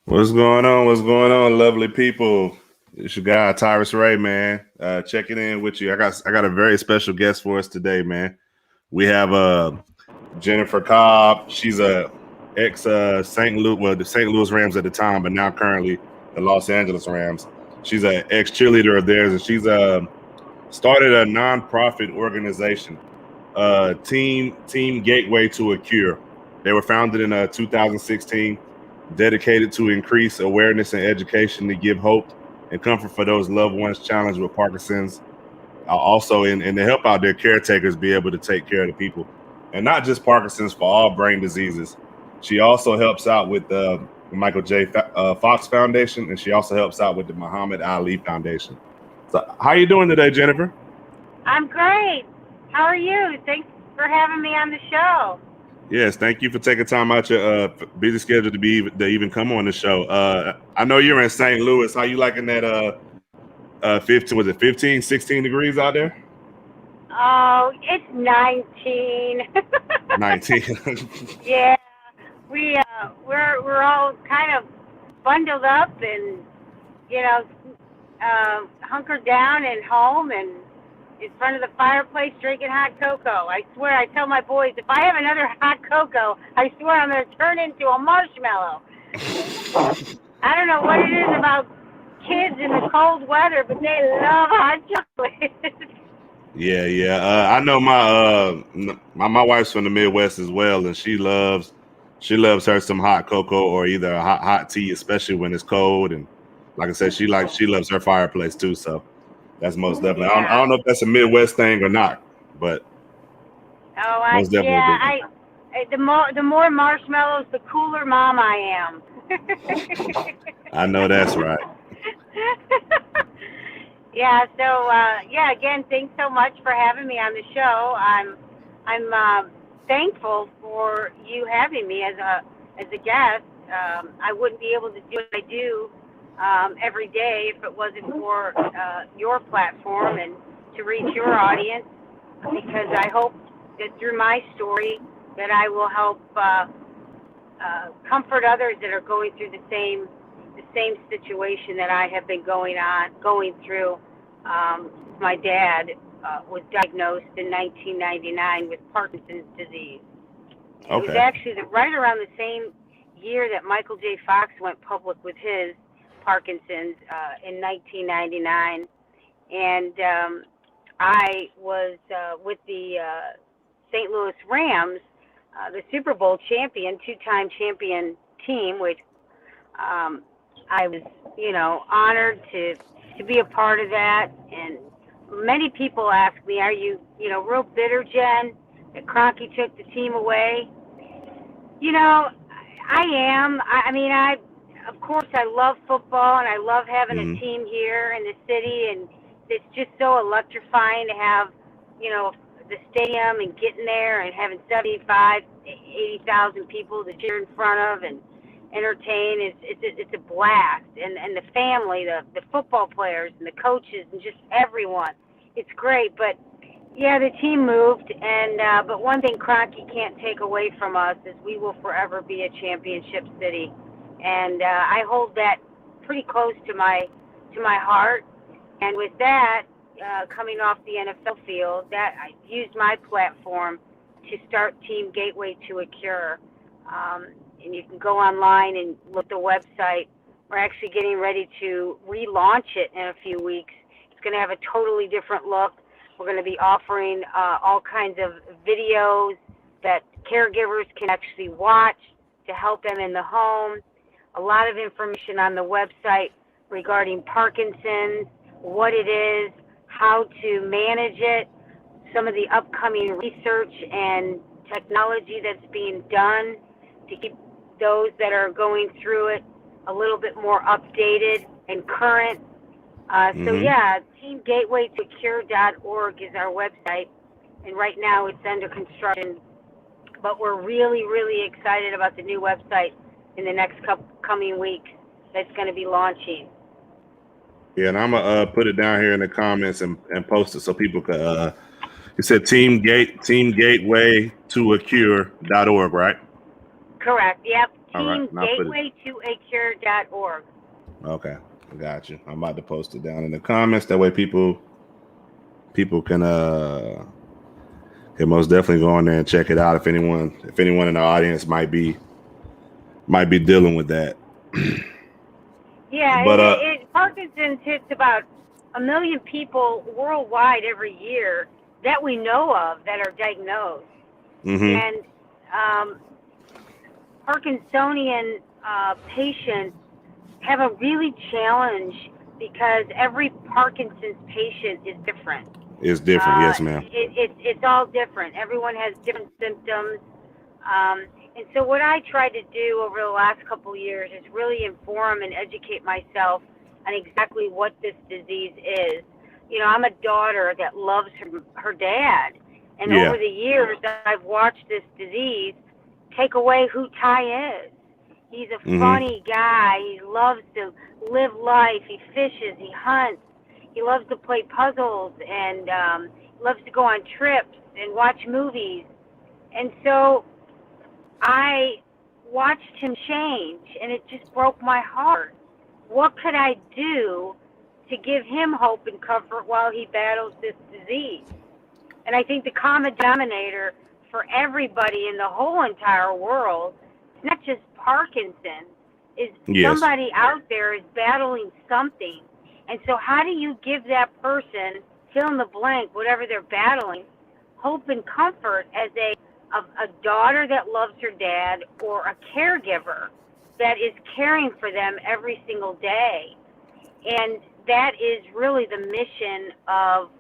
What's going on? What's going on, lovely people? It's your guy Tyrus Ray, man. Checking in with you. I got a very special guest for us today, man. We have Jennifer Cobb. She's a ex St. Louis, well, the St. Louis Rams at the time, but now currently the Los Angeles Rams. She's an ex cheerleader of theirs, and she's started a nonprofit organization, Team Gateway to a Cure. They were founded in 2016. Dedicated to increase awareness and education to give hope and comfort for those loved ones challenged with Parkinson's. Also, and to help out their caretakers be able to take care of the people, and not just Parkinson's, for all brain diseases. She also helps out with the Michael J. Fox Foundation, and she also helps out with the Muhammad Ali Foundation. So, how you doing today, Jennifer? I'm great. How are you? Thanks for having me on the show. Yes, thank you for taking time out your busy schedule to even come on the show. I know you're in St. Louis. How you liking that 15, 16 degrees out there? Oh, it's 19. 19. Yeah. We're all kind of bundled up and hunkered down and home and in front of the fireplace drinking hot cocoa. I swear, I tell my boys, if I have another hot cocoa, I swear I'm going to turn into a marshmallow. I don't know what it is about kids in the cold weather, but they love hot chocolate. Yeah. I know my wife's from the Midwest as well, and she loves her some hot cocoa or either a hot tea, especially when it's cold. And like I said, she loves her fireplace too. So that's most definitely. Yeah. I don't know if that's a Midwest thing or not, but most definitely. Yeah. The more marshmallows, the cooler mom I am. I know that's right. Yeah. So again, thanks so much for having me on the show. I'm thankful for you having me as a guest. I wouldn't be able to do what I do every day if it wasn't for your platform and to reach your audience, because I hope that through my story that I will help comfort others that are going through the same situation that I have been going through. My dad was diagnosed in 1999 with Parkinson's disease. Okay. It was actually right around the same year that Michael J. Fox went public with his Parkinson's in 1999, and I was with the St. Louis Rams, the Super Bowl champion, two-time champion team, which I was, honored to be a part of that. And many people ask me, "Are you, real bitter, Jen, that Kroenke took the team away?" I am. Of course, I love football, and I love having a team here in the city, and it's just so electrifying to have, the stadium and getting there and having 75, 80,000 people to cheer in front of and entertain. It's a blast, and the family, the football players and the coaches and just everyone. It's great, but yeah, the team moved, and but one thing Kroenke can't take away from us is we will forever be a championship city. And I hold that pretty close to my heart. And with that, coming off the NFL field, that I used my platform to start Team Gateway to a Cure. And you can go online and look at the website. We're actually getting ready to relaunch it in a few weeks. It's going to have a totally different look. We're going to be offering all kinds of videos that caregivers can actually watch to help them in the home. A lot of information on the website regarding Parkinson's, what it is, how to manage it, some of the upcoming research and technology that's being done to keep those that are going through it a little bit more updated and current. So yeah, teamgatewaytocure.org is our website, and right now it's under construction, but we're really, really excited about the new website in the next coming weeks that's going to be launching. Yeah, and I'm gonna put it down here in the comments and post it so people can. You said teamgatewaytoacure.org, right? Correct. Yep. All right. teamgatewaytoacure.org. Okay, I got you. I'm about to post it down in the comments. That way, people can most definitely go on there and check it out. If anyone in the audience might be dealing with that. Yeah, But Parkinson's hits about 1 million people worldwide every year that we know of that are diagnosed. And Parkinsonian patients have a really challenge because every Parkinson's patient is different. It's different, yes, ma'am. It's all different. Everyone has different symptoms. And so what I try to do over the last couple of years is really inform and educate myself on exactly what this disease is. You know, I'm a daughter that loves her dad. And over the years, I've watched this disease take away who Ty is. He's a funny guy. He loves to live life. He fishes. He hunts. He loves to play puzzles and loves to go on trips and watch movies. And so I watched him change, and it just broke my heart. What could I do to give him hope and comfort while he battles this disease? And I think the common denominator for everybody in the whole entire world, not just Parkinson's, is somebody out there is battling something. And so how do you give that person, fill in the blank, whatever they're battling, hope and comfort as a daughter that loves her dad or a caregiver that is caring for them every single day? And that is really the mission of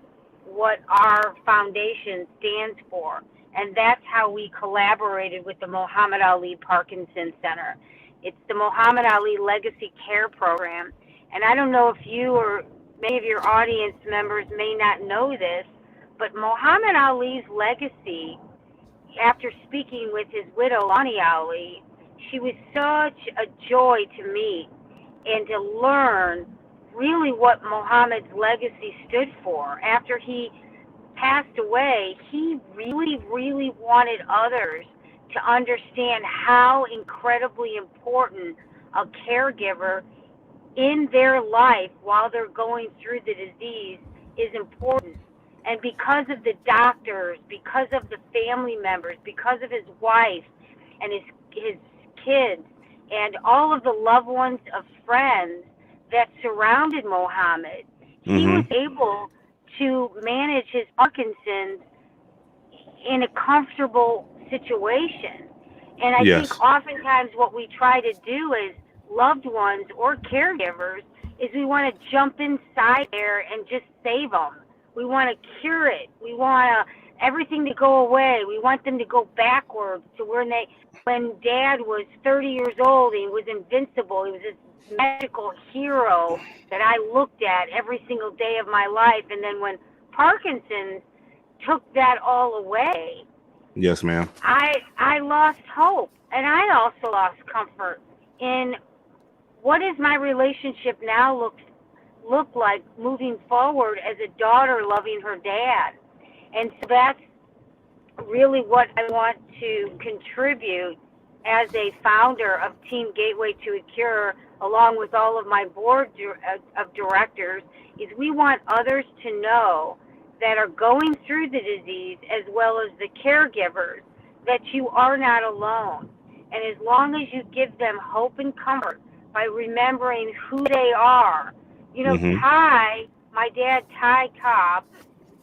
what our foundation stands for. And that's how we collaborated with the Muhammad Ali Parkinson Center. It's the Muhammad Ali Legacy Care Program. And I don't know if you or many of your audience members may not know this, but Muhammad Ali's legacy, after speaking with his widow, Lonnie Ali, she was such a joy to meet and to learn really what Muhammad's legacy stood for. After he passed away, he really, really wanted others to understand how incredibly important a caregiver in their life while they're going through the disease is important. And because of the doctors, because of the family members, because of his wife and his kids and all of the loved ones of friends that surrounded Muhammad, he was able to manage his Parkinson's in a comfortable situation. And I think oftentimes what we try to do as loved ones or caregivers is we want to jump inside there and just save them. We want to cure it. We want everything to go away. We want them to go backwards to when Dad was 30 years old, he was invincible. He was this magical hero that I looked at every single day of my life. And then when Parkinson's took that all away, yes, ma'am, I lost hope, and I also lost comfort in what does my relationship now look like moving forward as a daughter loving her dad. And so that's really what I want to contribute as a founder of Team Gateway to a Cure, along with all of my board of directors, is we want others to know that are going through the disease, as well as the caregivers, that you are not alone. And as long as you give them hope and comfort by remembering who they are, you know, Ty, my dad, Ty Cobb,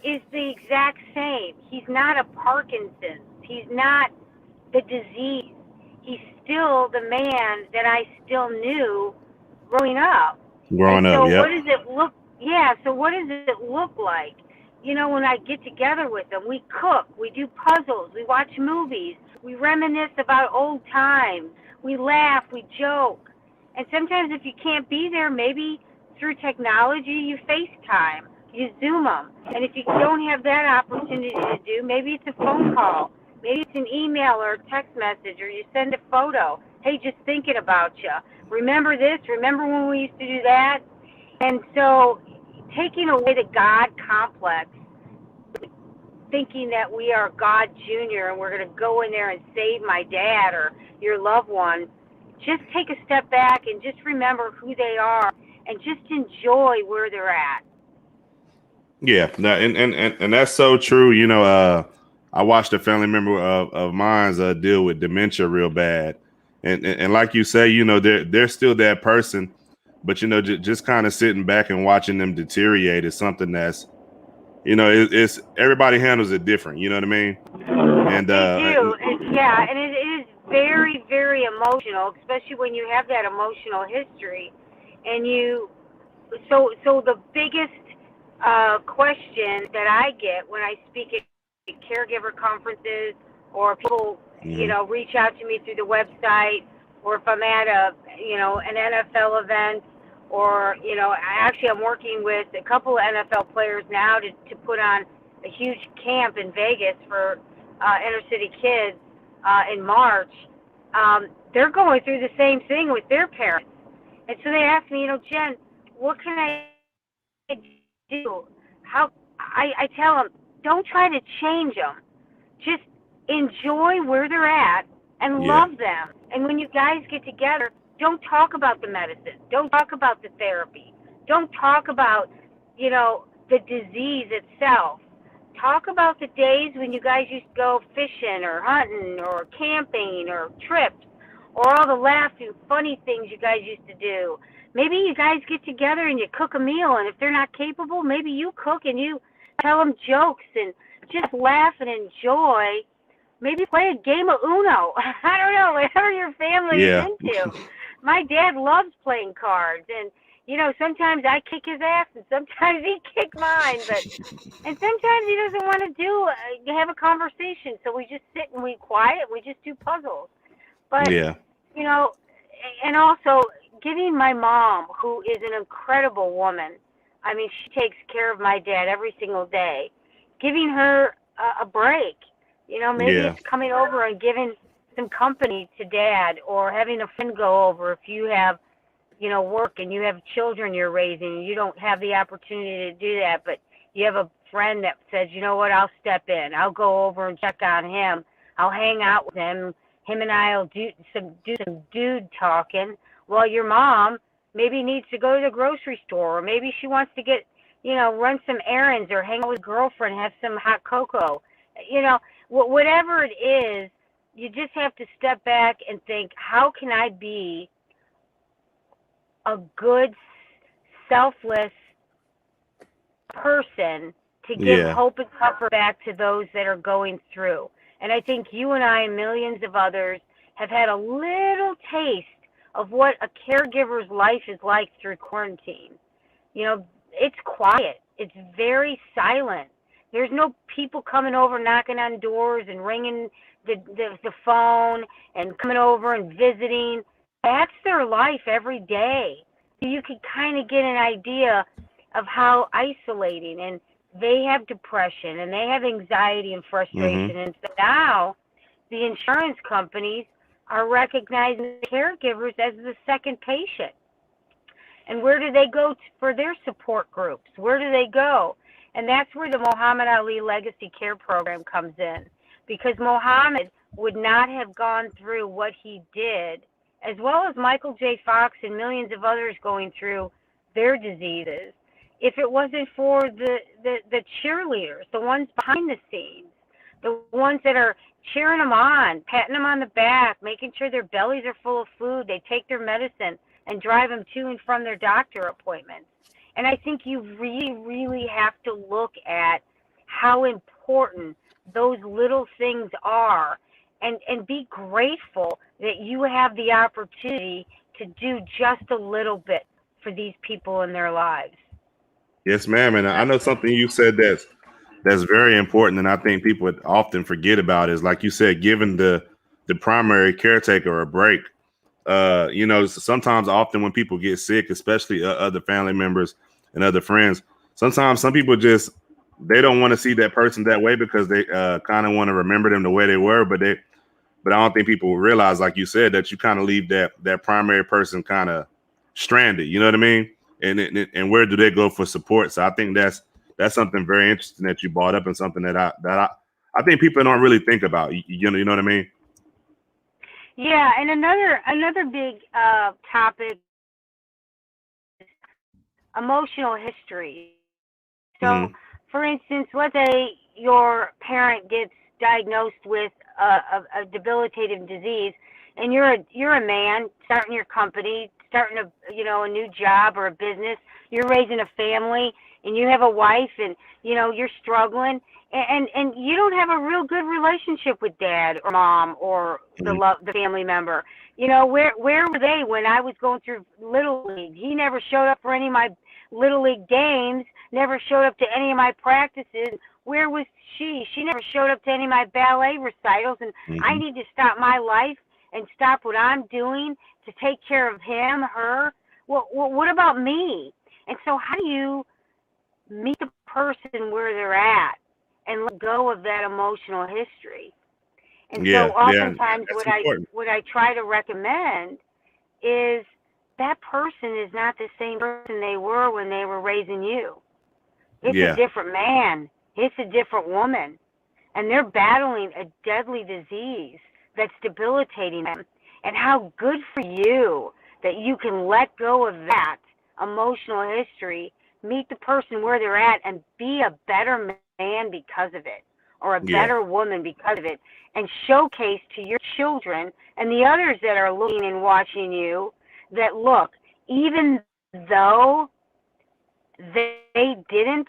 is the exact same. He's not a Parkinson's. He's not the disease. He's still the man that I still knew growing up. So what does it look? Yeah. So what does it look like? You know, when I get together with them, we cook, we do puzzles, we watch movies, we reminisce about old times, we laugh, we joke. And sometimes if you can't be there, maybe through technology, you FaceTime, you Zoom them. And if you don't have that opportunity to do, maybe it's a phone call, maybe it's an email or a text message, or you send a photo. Hey, just thinking about you. Remember this? Remember when we used to do that? And so taking away the God complex, thinking that we are God Jr. and we're going to go in there and save my dad or your loved one, just take a step back and just remember who they are and just enjoy where they're at. Yeah, no, and that's so true. You know, I watched a family member of mine's deal with dementia real bad, and like you say, you know, they're still that person, but you know, just kind of sitting back and watching them deteriorate is something that's, you know, it's everybody handles it different. You know what I mean? And They do, yeah, and it is very, very emotional, especially when you have that emotional history, and you. So the biggest question that I get when I speak at caregiver conferences, or people, you know, reach out to me through the website, or if I'm at an NFL event, or, you know, I'm working with a couple of NFL players now to put on a huge camp in Vegas for inner city kids in March. They're going through the same thing with their parents. And so they ask me, you know, Jen, what can I do? I tell them, don't try to change them. Just enjoy where they're at and love them. And when you guys get together, don't talk about the medicine. Don't talk about the therapy. Don't talk about, you know, the disease itself. Talk about the days when you guys used to go fishing or hunting or camping or trips, or all the laughing, funny things you guys used to do. Maybe you guys get together and you cook a meal, and if they're not capable, maybe you cook and you tell them jokes and just laugh and enjoy. Maybe play a game of Uno. I don't know, whatever your family is into. My dad loves playing cards, and, you know, sometimes I kick his ass and sometimes he kicks mine, and sometimes he doesn't want to have a conversation, so we just sit and we quiet, we just do puzzles. But, you know, and also giving my mom, who is an incredible woman, I mean, she takes care of my dad every single day, giving her a break. You know, maybe it's coming over and giving some company to dad, or having a friend go over if you have, you know, work and you have children you're raising and you don't have the opportunity to do that, but you have a friend that says, you know what, I'll step in. I'll go over and check on him. I'll hang out with him. Him and I will do some dude talking, while your mom maybe needs to go to the grocery store, or maybe she wants to get, you know, run some errands, or hang out with a girlfriend, have some hot cocoa. You know, whatever it is, you just have to step back and think, how can I be a good, selfless person to give hope and comfort back to those that are going through. And I think you and I and millions of others have had a little taste of what a caregiver's life is like through quarantine. You know, it's quiet. It's very silent. There's no people coming over, knocking on doors and ringing the phone and coming over and visiting. That's their life every day. You can kind of get an idea of how isolating, and they have depression and they have anxiety and frustration. And so now the insurance companies are recognizing the caregivers as the second patient. And where do they go for their support groups? Where do they go? And that's where the Muhammad Ali Legacy Care Program comes in, because Muhammad would not have gone through what he did, as well as Michael J. Fox and millions of others going through their diseases, if it wasn't for the cheerleaders, the ones behind the scenes, the ones that are cheering them on, patting them on the back, making sure their bellies are full of food, they take their medicine, and drive them to and from their doctor appointments. And I think you really, really have to look at how important those little things are, and be grateful that you have the opportunity to do just a little bit for these people in their lives. Yes, ma'am. And I know something you said that's very important, and I think people would often forget about is, like you said, giving the primary caretaker a break. You know, sometimes, often when people get sick, especially other family members and other friends, sometimes some people just, they don't want to see that person that way, because they kind of want to remember them the way they were. But I don't think people realize, like you said, that you kind of leave that primary person kind of stranded. You know what I mean? And where do they go for support? So I think that's something very interesting that you brought up, and something that I think people don't really think about. You know what I mean? Yeah, and another big topic, emotional history. So, Hmm. for instance, let's say your parent gets diagnosed with a debilitating disease, and you're a man starting your company, starting a new job or a business. You're raising a family, and you have a wife, and you're struggling, and you don't have a real good relationship with dad or mom or Hmm. the family member. Where were they when I was going through Little League? He never showed up for any of my Little League games, never showed up to any of my practices. Where was she? She never showed up to any of my ballet recitals, and I Hmm. need to stop my life and stop what I'm doing to take care of him, her. Well, what about me? And so, how do you meet the person where they're at and let go of that emotional history? And so, Yeah, yeah, oftentimes, that's important. what I try to recommend is that person is not the same person they were when they were raising you. It's a Yeah, different man. It's a different woman. And they're battling a deadly disease that's debilitating them. And how good for you that you can let go of that emotional history, meet the person where they're at, and be a better man because of it, or a yeah, better woman because of it, and showcase to your children and the others that are looking and watching you that, look, even though they didn't,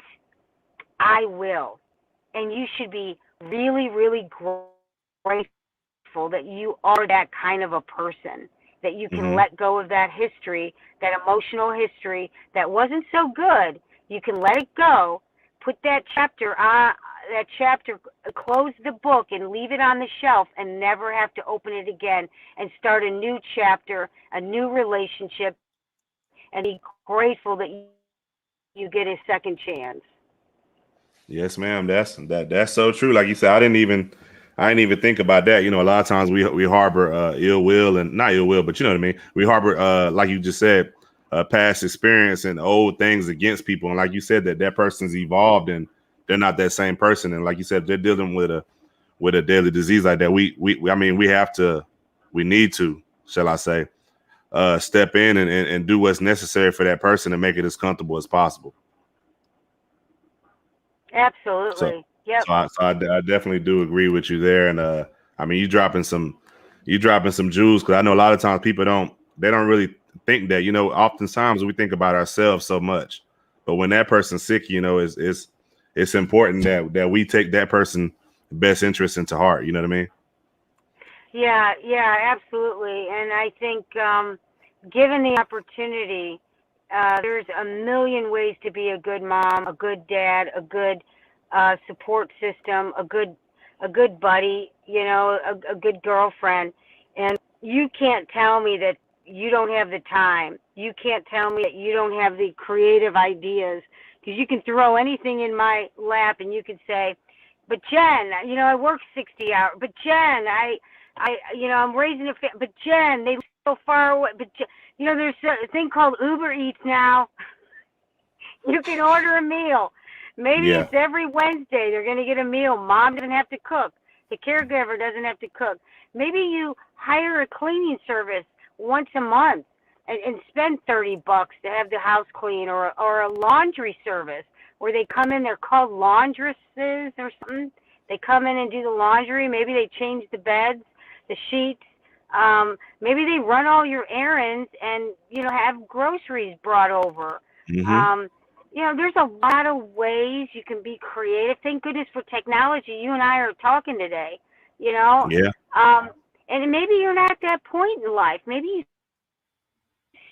I will. And you should be really, really grateful that you are that kind of a person, that you can hmm, let go of that history, that emotional history that wasn't so good. You can let it go, put that chapter, close the book and leave it on the shelf and never have to open it again and start a new chapter, a new relationship, and be grateful that you get a second chance. yes, ma'am. That's so true. Like you said, I didn't even think about that. A lot of times we harbor ill will, and not ill will, but you know what I mean. We harbor like you just said, past experience and old things against people, and like you said, that person's evolved and they're not that same person. And like you said, they're dealing with a deadly disease like that. I mean, we need to, shall I say, step in and do what's necessary for that person and make it as comfortable as possible. So, Absolutely. Yep. I definitely do agree with you there. And I mean, you dropping some jewels, because I know a lot of times people don't really think that. Oftentimes we think about ourselves so much, but when that person's sick, it's important that we take that person best interest into heart. You know what I mean? Yeah, yeah, absolutely. And I think, given the opportunity, there's a million ways to be a good mom, a good dad, a good support system, a good buddy, a good girlfriend. And you can't tell me that you don't have the time. You can't tell me that you don't have the creative ideas, because you can throw anything in my lap and you can say, but Jen, I work 60 hours. But Jen, I'm raising a family. But Jen, they live so far away. But there's a thing called Uber Eats now. You can order a meal. Maybe Yeah. it's every Wednesday they're going to get a meal. Mom doesn't have to cook. The caregiver doesn't have to cook. Maybe you hire a cleaning service once a month and spend $30 to have the house clean, or a laundry service where they come in. They're called laundresses or something. They come in and do the laundry. Maybe they change the beds, the sheets. Maybe they run all your errands and have groceries brought over. Hmm. Um, there's a lot of ways you can be creative. Thank goodness for technology. You and I are talking today, you know. Yeah. Um, and maybe you're not at that point in life. Maybe you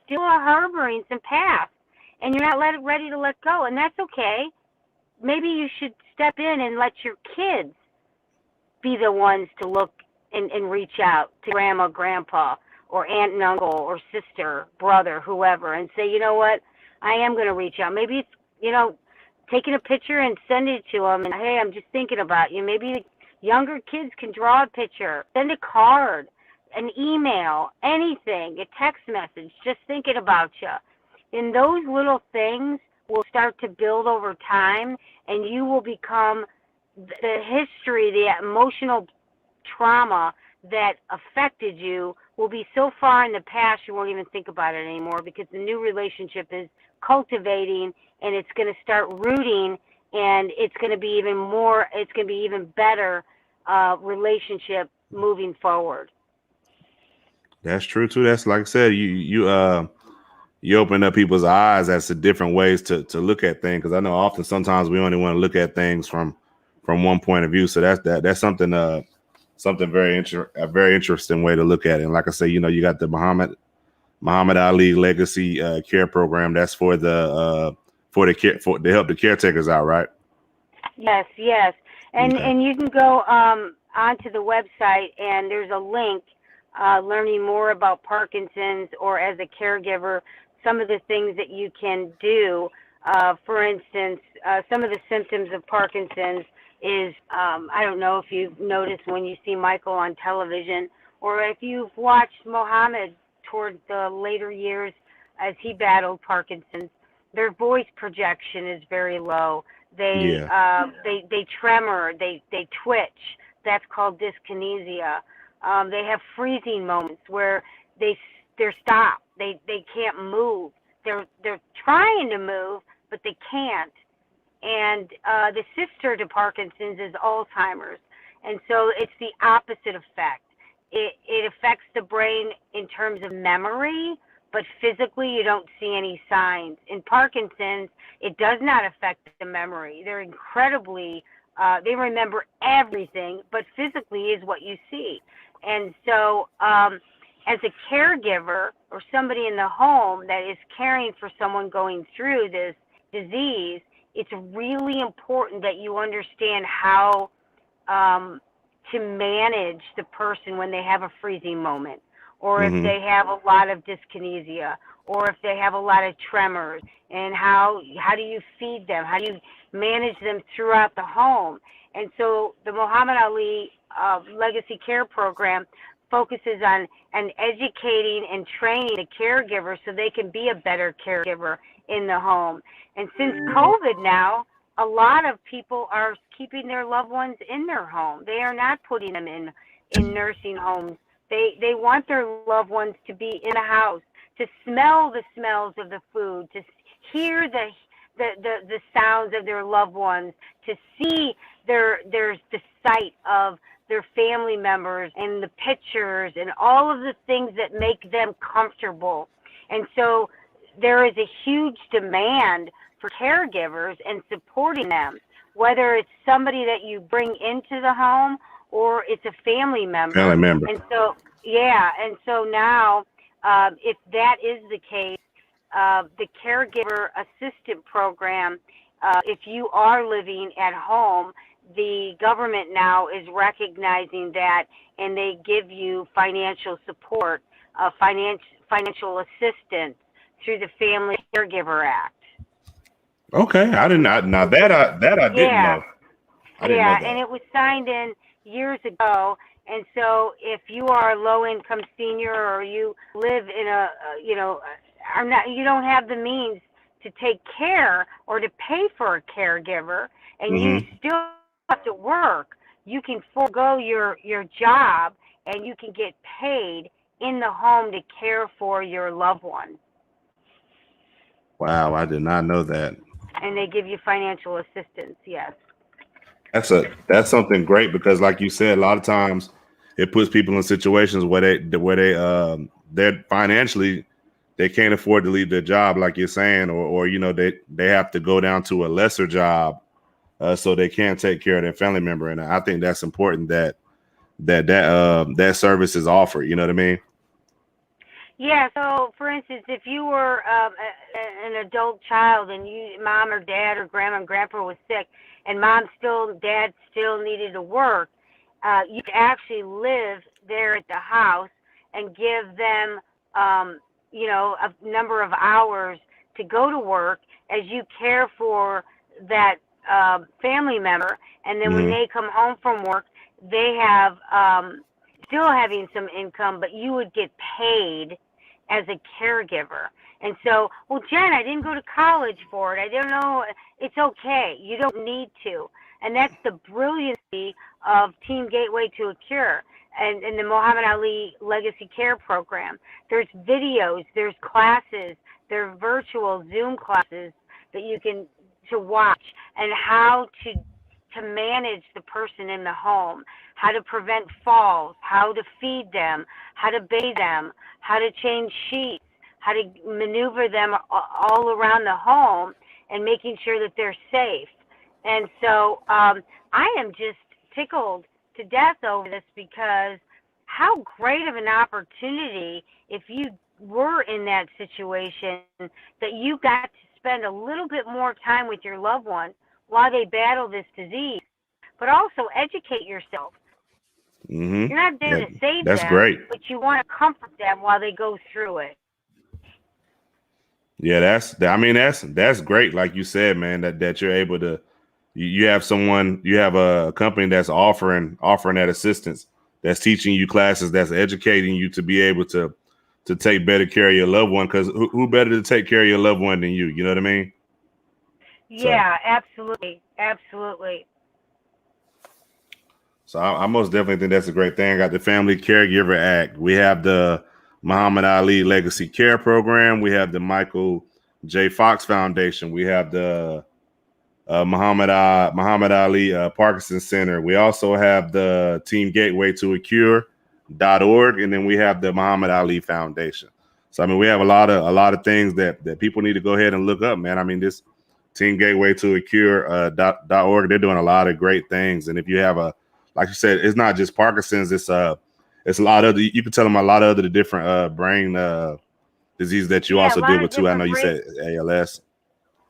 still are harboring some past, and you're not ready to let go, and that's okay. Maybe you should step in and let your kids be the ones to look and reach out to grandma, grandpa, or aunt and uncle, or sister, brother, whoever, and say, you know what, I am going to reach out. Maybe it's, taking a picture and send it to them, and hey, I'm just thinking about you. Maybe younger kids can draw a picture, send a card, an email, anything, a text message, just thinking about you. And those little things will start to build over time, and you will become the history, the emotional trauma that affected you will be so far in the past you won't even think about it anymore, because the new relationship is cultivating, and it's going to start rooting, and it's going to be even better relationship moving forward. That's true too. That's like I said, you open up people's eyes as to different ways to look at things. Because I know often sometimes we only want to look at things from one point of view. So that's something a very interesting way to look at it. And like I say, you got the Muhammad Ali Legacy Care Program. That's for to help the caretakers out, right? Yes, and Okay. and you can go onto the website, and there's a link learning more about Parkinson's, or as a caregiver, some of the things that you can do. For instance, some of the symptoms of Parkinson's is, I don't know if you've noticed when you see Michael on television, or if you've watched Mohammed toward the later years as he battled Parkinson's, their voice projection is very low. They Yeah. they tremor, they twitch. That's called dyskinesia. They have freezing moments where they're stopped. They can't move. They're trying to move, but they can't. And the sister to Parkinson's is Alzheimer's, and so it's the opposite effect. It affects the brain in terms of memory, but physically you don't see any signs. In Parkinson's, it does not affect the memory. They're incredibly, they remember everything, but physically is what you see. And so as a caregiver or somebody in the home that is caring for someone going through this disease, it's really important that you understand how to manage the person when they have a freezing moment, or if they have a lot of dyskinesia, or if they have a lot of tremors, and how do you feed them? How do you manage them throughout the home? And so the Muhammad Ali Legacy Care Program focuses on educating and training the caregivers so they can be a better caregiver in the home. And since COVID now, a lot of people are keeping their loved ones in their home. They are not putting them in nursing homes. They want their loved ones to be in a house, to smell the smells of the food, to hear the sounds of their loved ones, to see the sight of their family members and the pictures and all of the things that make them comfortable. And so there is a huge demand for caregivers and supporting them, whether it's somebody that you bring into the home or it's a family member. Family member. And so, and so now, if that is the case, the Caregiver Assistant Program, if you are living at home, the government now is recognizing that, and they give you financial support, financial assistance through the Family Caregiver Act. Okay, I did not. Now that I didn't know. I didn't know that. And it was signed in years ago. And so, if you are a low-income senior, or you live in you don't have the means to take care or to pay for a caregiver, and you still have to work, you can forego your job, and you can get paid in the home to care for your loved one. Wow, I did not know that. And they give you financial assistance, yes. That's something great, because like you said, a lot of times it puts people in situations where they're financially, they can't afford to leave their job, like you're saying, or they have to go down to a lesser job so they can't take care of their family member. And I think that's important that service is offered. You know what I mean? Yeah, so for instance, if you were an adult child and mom or dad or grandma and grandpa was sick, and dad still needed to work, you could actually live there at the house and give them, a number of hours to go to work as you care for that family member. And then when they come home from work, they have still having some income, but you would get paid as a caregiver. And so, well, Jen, I didn't go to college for it. I don't know. It's okay. You don't need to. And that's the brilliancy of Team Gateway to a Cure. and the Muhammad Ali Legacy Care Program. There's videos, there's classes, there are virtual Zoom classes that you can to watch, and how to manage the person in the home, how to prevent falls, how to feed them, how to bathe them, how to change sheets, how to maneuver them all around the home, and making sure that they're safe. And so I am just tickled to death over this, because how great of an opportunity, if you were in that situation, that you got to spend a little bit more time with your loved one while they battle this disease, but also educate yourself. Mm-hmm. You're not there to save that's them, great. but you want to comfort them while they go through it. Yeah, that's great. Like you said, man, that you're able to, you have a company that's offering that assistance, that's teaching you classes, that's educating you to be able to take better care of your loved one. Because who better to take care of your loved one than you? You know what I mean? Yeah, absolutely. So I most definitely think that's a great thing. I got the Family Caregiver Act. We have the Muhammad Ali Legacy Care Program. We have the Michael J. Fox Foundation. We have the Muhammad Ali Parkinsons Center. We also have the Team Gateway to a Cure.org, and then we have the Muhammad Ali Foundation. So I mean, we have a lot of things that people need to go ahead and look up, man. I mean, this Team Gateway to a Cure.org, they're doing a lot of great things. And if you have like you said, it's not just Parkinson's. It's a lot of you can tell them a lot of other different brain diseases that you also deal with too. I know you said ALS,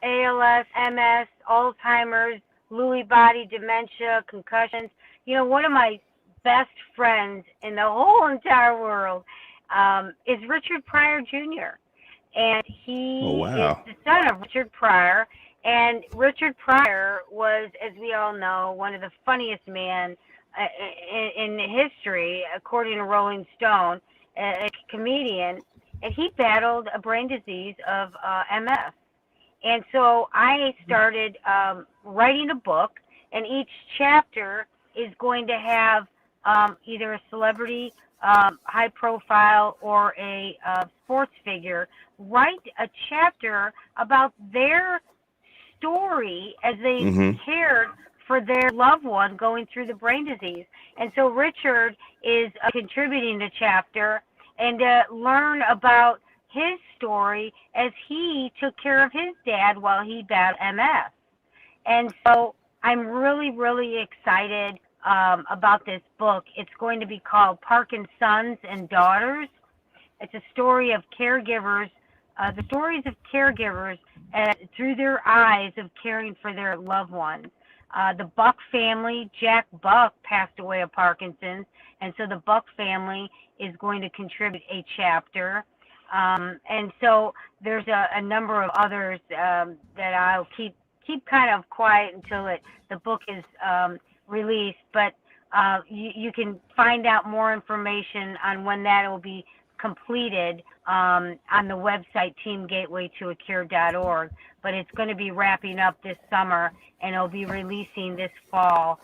MS, Alzheimer's, Lewy body, dementia, concussions. You know, one of my best friends in the whole entire world is Richard Pryor Jr. And he is the son of Richard Pryor. And Richard Pryor was, as we all know, one of the funniest men in history, according to Rolling Stone, a comedian. And he battled a brain disease of MS. And so I started writing a book, and each chapter is going to have either a celebrity, high profile, or a sports figure write a chapter about their story as they cared for their loved one going through the brain disease. And so Richard is contributing the chapter, and learn about his story as he took care of his dad while he battled MS. And so I'm really, really excited about this book. It's going to be called Parkinsons and Daughters. It's a story of caregivers, the stories of caregivers through their eyes of caring for their loved ones. The Buck family, Jack Buck, passed away of Parkinson's, and so the Buck family is going to contribute a chapter. And so there's a number of others that I'll keep kind of quiet until the book is released. But you can find out more information on when that will be completed on the website teamgatewaytoacure.org. But it's going to be wrapping up this summer, and it'll be releasing this fall.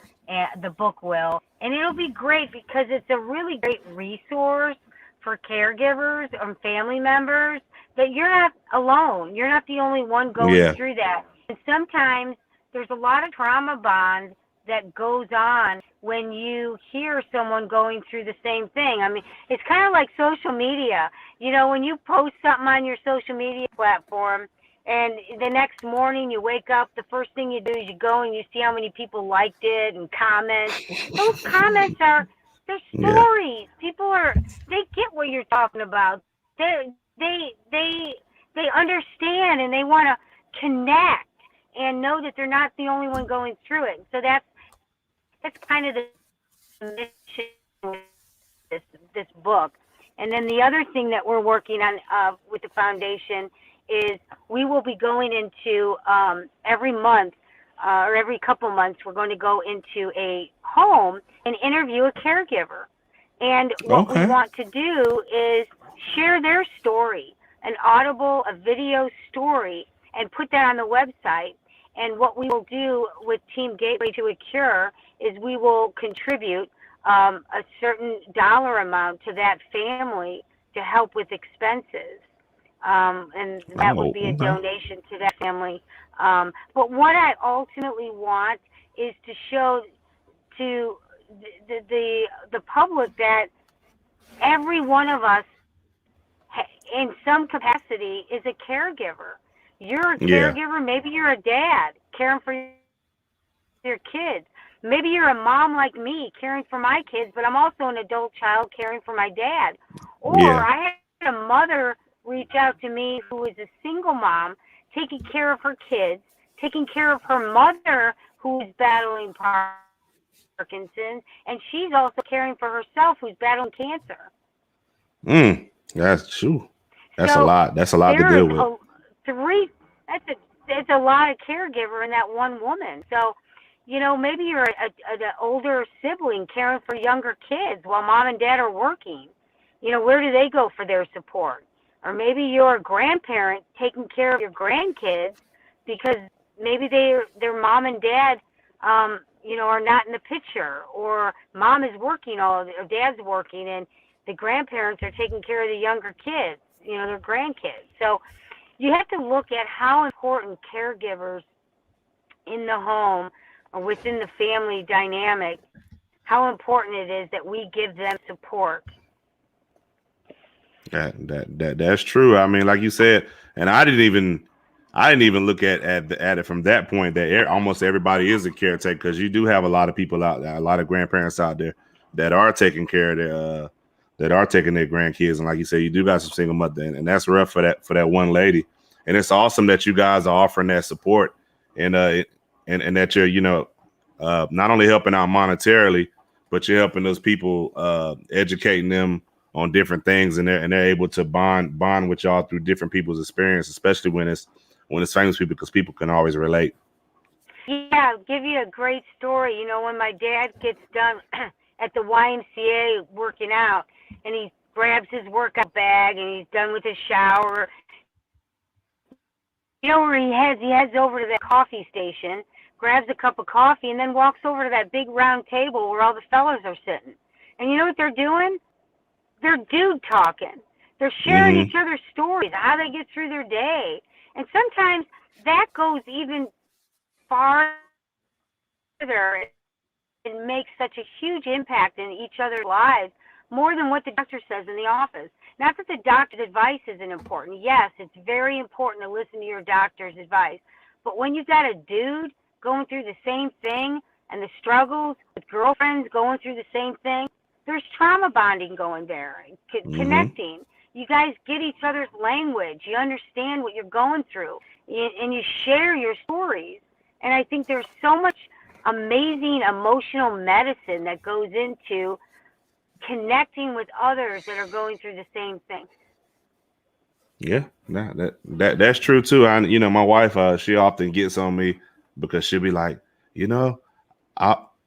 The book will, and it'll be great because it's a really great resource for caregivers and family members, that you're not alone. You're not the only one going through that. And sometimes there's a lot of trauma bond that goes on when you hear someone going through the same thing. I mean, it's kind of like social media. You know, when you post something on your social media platform, and the next morning you wake up, the first thing you do is you go and you see how many people liked it and comments. Those comments they're stories. People they get what you're talking about. They understand, and they want to connect and know that they're not the only one going through it. So that's kind of the mission of this book. And then the other thing that we're working on with the foundation is we will be going into every month or every couple months, we're going to go into a home and interview a caregiver. And what we want to do is share their story, an audible, a video story, and put that on the website. And what we will do with Team Gateway to a Cure is we will contribute a certain dollar amount to that family to help with expenses. And that would be a donation to that family. But what I ultimately want is to show to the public that every one of us, in some capacity, is a caregiver. You're a caregiver. Maybe you're a dad caring for your kids. Maybe you're a mom like me caring for my kids, but I'm also an adult child caring for my dad. Or I had a mother reach out to me who is a single mom, taking care of her kids, taking care of her mother who is battling Parkinson's, and she's also caring for herself who's battling cancer. That's true. That's a lot. That's a lot to deal with. It's a lot of caregiver in that one woman. So, maybe you're an older sibling caring for younger kids while mom and dad are working. Where do they go for their support? Or maybe you're a grandparent taking care of your grandkids because maybe their mom and dad, are not in the picture, or mom is working or dad's working, and the grandparents are taking care of the younger kids, their grandkids. So you have to look at how important caregivers in the home or within the family dynamic, how important it is that we give them support. That's true. I mean, like you said, and I didn't even look at it from that point that almost everybody is a caretaker, because you do have a lot of people out there, a lot of grandparents out there that are taking care of their grandkids, and like you said, you do got some single mother, and that's rough for that one lady. And it's awesome that you guys are offering that support, and that you're not only helping out monetarily, but you're helping those people, educating them on different things, and they're able to bond with y'all through different people's experience, especially when it's famous people, because people can always relate. Yeah, I'll give you a great story. When my dad gets done at the YMCA working out, and he grabs his workout bag and he's done with his shower, where he heads over to that coffee station, grabs a cup of coffee, and then walks over to that big round table where all the fellas are sitting. And you know what they're doing? They're dude talking. They're sharing each other's stories, how they get through their day. And sometimes that goes even farther and makes such a huge impact in each other's lives, more than what the doctor says in the office. Not that the doctor's advice isn't important. Yes, it's very important to listen to your doctor's advice. But when you've got a dude going through the same thing, and the struggles with girlfriends going through the same thing, there's trauma bonding going there, connecting. You guys get each other's language. You understand what you're going through, and you share your stories. And I think there's so much amazing emotional medicine that goes into connecting with others that are going through the same thing. Yeah, that's true too. My wife, she often gets on me because she'll be like,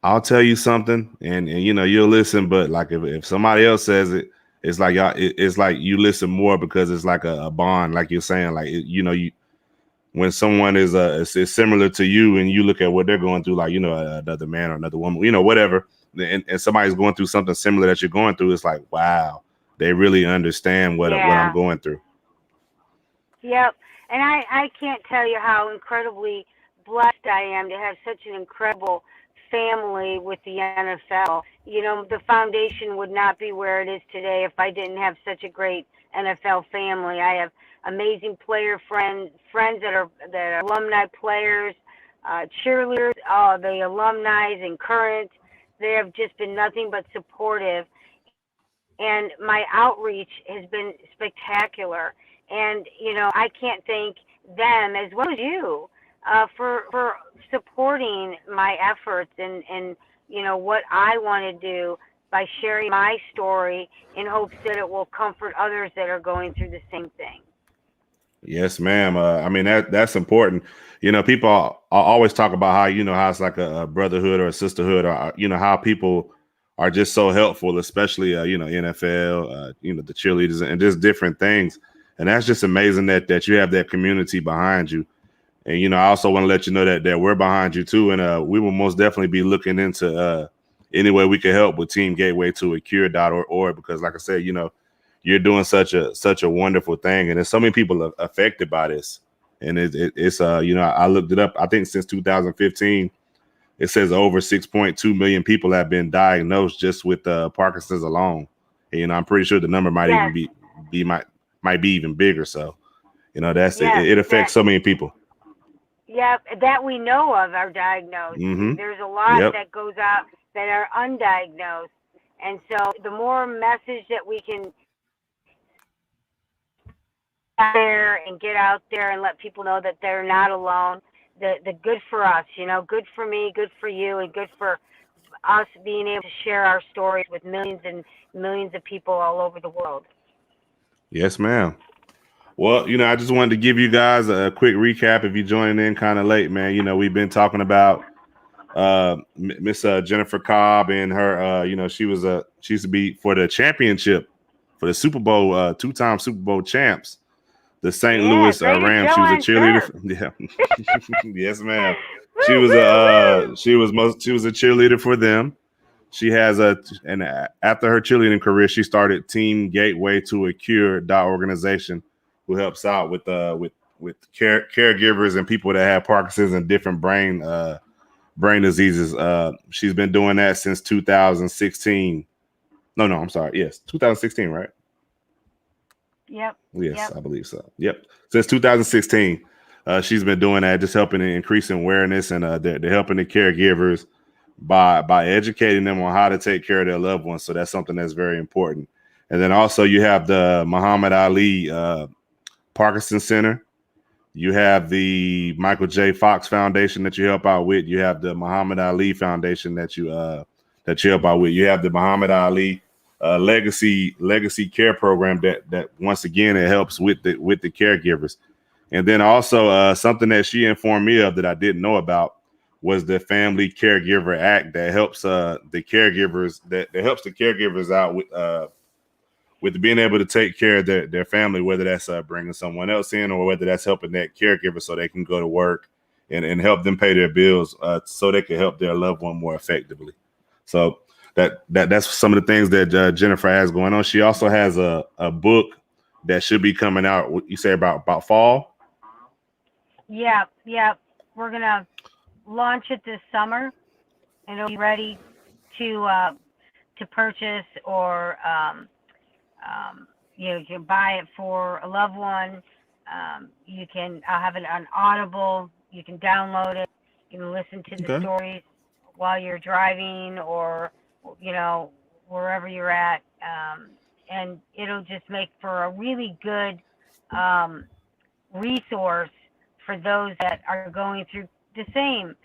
I'll tell you something, and you'll listen, but like if somebody else says it, it's like it's like you listen more, because it's like a bond, like you're saying, like when someone is similar to you, and you look at what they're going through, like another man or another woman, whatever, and somebody's going through something similar that you're going through, it's like, wow, they really understand what I'm going through. Yep, and I can't tell you how incredibly blessed I am to have such an incredible family with the NFL. The foundation would not be where it is today if I didn't have such a great NFL family. I have amazing player friends that are alumni players, cheerleaders, the alumni and current. They have just been nothing but supportive, and my outreach has been spectacular. And I can't thank them as well as you for supporting my efforts and what I want to do by sharing my story in hopes that it will comfort others that are going through the same thing. Yes, ma'am. I mean, that's important. People always talk about how it's like a brotherhood or a sisterhood, or how people are just so helpful, especially NFL, the cheerleaders and just different things. And that's just amazing that you have that community behind you. And I also want to let you know that we're behind you too, and we will most definitely be looking into any way we can help with teamgatewaytoacure.org, because like I said, you're doing such a wonderful thing, and there's so many people affected by this. And it's I looked it up. I think since 2015, it says over 6.2 million people have been diagnosed just with Parkinson's alone. And I'm pretty sure the number might even be even bigger. So, it affects so many people. Yeah, that we know of are diagnosed. Mm-hmm. There's a lot that goes out that are undiagnosed. And so the more message that we can there and get out there and let people know that they're not alone, the good for us, good for me, good for you, and good for us being able to share our stories with millions and millions of people all over the world. Yes, ma'am. Well, I just wanted to give you guys a quick recap if you joined in kind of late, man. We've been talking about Miss Jennifer Cobb and her, she used to be for the championship for the Super Bowl, 2-time Super Bowl champs, the St. Louis Rams. She was a cheerleader. Yes, ma'am. She was a cheerleader for them. She has and after her cheerleading career, she started Team Gateway to a Cure organization, who helps out with caregivers and people that have Parkinson's and different brain diseases. She's been doing that since 2016. No, I'm sorry. Yes, 2016, right? Yep. Yes, I believe so. Yep. Since 2016, she's been doing that, just helping increase awareness, and they're helping the caregivers by educating them on how to take care of their loved ones. So that's something that's very important. And then also you have the Muhammad Ali Parkinson Center. You have the Michael J. Fox Foundation that you help out with. You have the Muhammad Ali Foundation that you help out with. You have the Muhammad Ali Legacy Care Program that once again it helps with the caregivers. And then also something that she informed me of that I didn't know about was the Family Caregiver Act that helps the caregivers out with being able to take care of their family, whether that's bringing someone else in or whether that's helping that caregiver so they can go to work and help them pay their bills so they can help their loved one more effectively. So that's some of the things that Jennifer has going on. She also has a book that should be coming out. What you say about fall? Yeah. We're gonna launch it this summer, and it'll be ready to purchase, or you can buy it for a loved one. I'll have it on Audible. You can download it. You can listen to the stories while you're driving, or wherever you're at, and it'll just make for a really good resource for those that are going through the same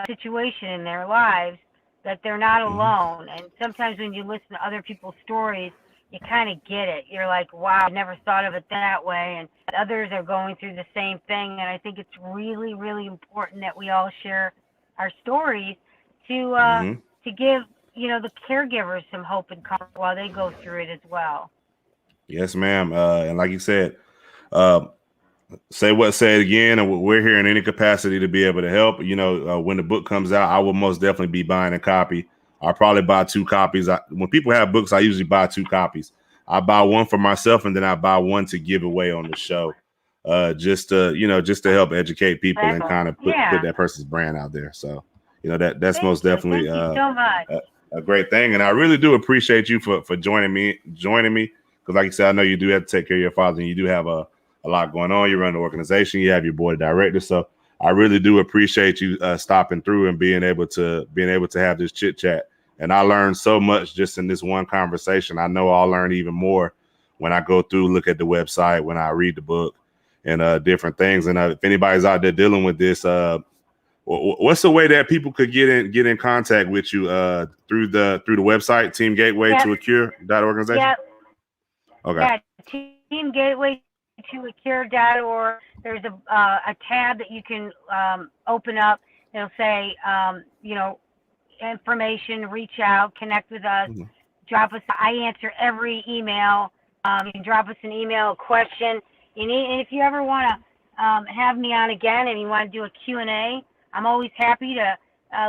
situation in their lives, that they're not alone. And sometimes when you listen to other people's stories, you kind of get it. You're like, wow, I never thought of it that way. And others are going through the same thing. And I think it's really, really important that we all share our stories to give, the caregivers some hope and comfort while they go through it as well. Yes, ma'am. And like you said, say it again, and we're here in any capacity to be able to help. When the book comes out, I will most definitely be buying a copy. I'll probably buy 2 copies. When people have books, I usually buy 2 copies. I buy one for myself, and then I buy one to give away on the show, just to help educate people and kind of put that person's brand out there. So, that's most definitely so much. A great thing. And I really do appreciate you for joining me. Because like you said, I know you do have to take care of your father, and you do have a lot going on. You run the organization, you have your board of directors. So I really do appreciate you stopping through and being able to have this chit chat. And I learned so much just in this one conversation. I know I'll learn even more when I go through, look at the website, when I read the book, and different things. And if anybody's out there dealing with this, what's the way that people could get in contact with you through the website, Team Gateway to a Cure.organization? Yep. Okay. Yeah, Team Gateway to a Cure.org. There's a tab that you can open up. It'll say, information, reach out, connect with us, drop us. I answer every email. You can drop us an email, a question. And if you ever want to have me on again and you want to do a Q&A, I'm always happy to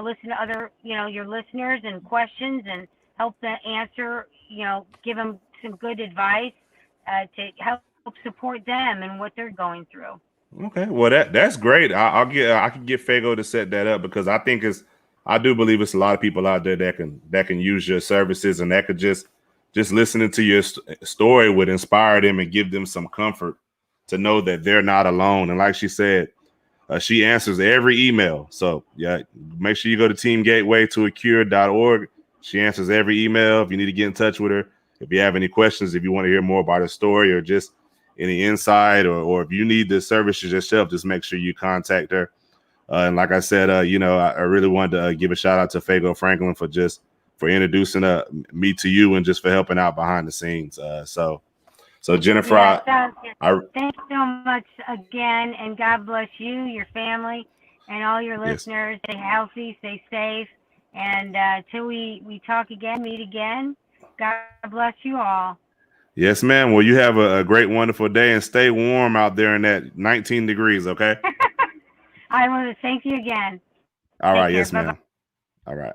listen to other, your listeners and questions and help them answer, give them some good advice to help support them and what they're going through. Okay, well that's great. I can get Fago to set that up because I do believe it's a lot of people out there that can use your services, and that could just listening to your story would inspire them and give them some comfort to know that they're not alone. And like she said, she answers every email. So yeah, make sure you go to teamgatewaytoacure.org. She answers every email. If you need to get in touch with her, if you have any questions, if you want to hear more about her story or just any insight, or if you need the services yourself, just make sure you contact her. And like I said, I really wanted to give a shout out to Fago Franklin for introducing me to you and just for helping out behind the scenes. So Jennifer, thank you so much again, and God bless you, your family, and all your listeners. Yes. Stay healthy, stay safe, and till we meet again, God bless you all. Yes, ma'am. Well, you have a great, wonderful day, and stay warm out there in that 19 degrees, okay? I want to thank you again. All right. Yes, ma'am. All right.